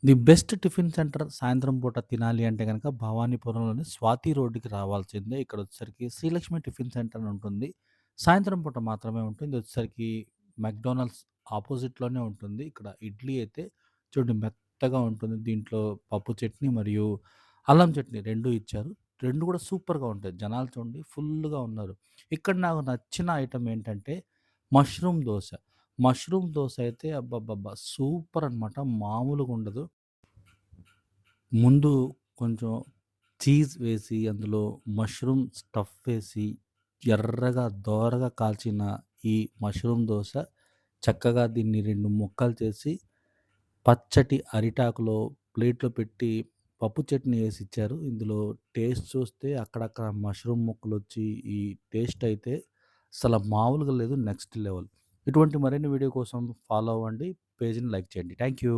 The best tiffin centre సాయంత్రం పూట తినాలి అంటే గనక భవానీపురంలోని స్వాతి రోడ్డుకి రావాల్సిందే. ఇక్కడొచ్చేసరికి శ్రీలక్ష్మి టిఫిన్ సెంటర్ అని ఉంటుంది. సాయంత్రం పూట మాత్రమే ఉంటుంది. ఇదొచ్చేసరికి మెక్‌డానల్డ్స్ ఆపోజిట్‌లోనే ఉంటుంది. ఇక్కడ ఇడ్లీ అయితే చూడండి మెత్తగా ఉంటుంది. దీంట్లో పప్పు చట్నీ మరియు అల్లం చట్నీ 2 ఇచ్చారు. 2 కూడా సూపర్‌గా ఉంటాయి. జనాలు చూడండి ఫుల్లుగా ఉన్నారు. ఇక్కడ నాకు నచ్చిన ఐటెమ్ ఏంటంటే మష్రూమ్ దోస. మష్రూమ్ దోస అయితే అబ్బబ్బబ్బా! సూపర్ అనమాట. మామూలుగుండదు. ముందు కొంచెం చీజ్ వేసి, అందులో మష్రూమ్ స్టఫ్ వేసి, ఎర్రగా దోరగా కాల్చిన ఈ మష్రూమ్ దోస చక్కగా దీన్ని 2 ముక్కలు చేసి, పచ్చటి అరిటాకులో ప్లేట్‌లో పెట్టి పప్పు చట్నీ ఏసిచ్చారు. ఇందులో టేస్ట్ చూస్తే అక్కడక్కడ మష్రూమ్ ముక్కలొచ్చి, ఈ టేస్ట్ అయితే అసల మామూలుగా లేదు. Next level. ఇటువంటి మరిన్ని వీడియో కోసం ఫాలో అవ్వండి. పేజ్‌ని లైక్ చేయండి. Thank you.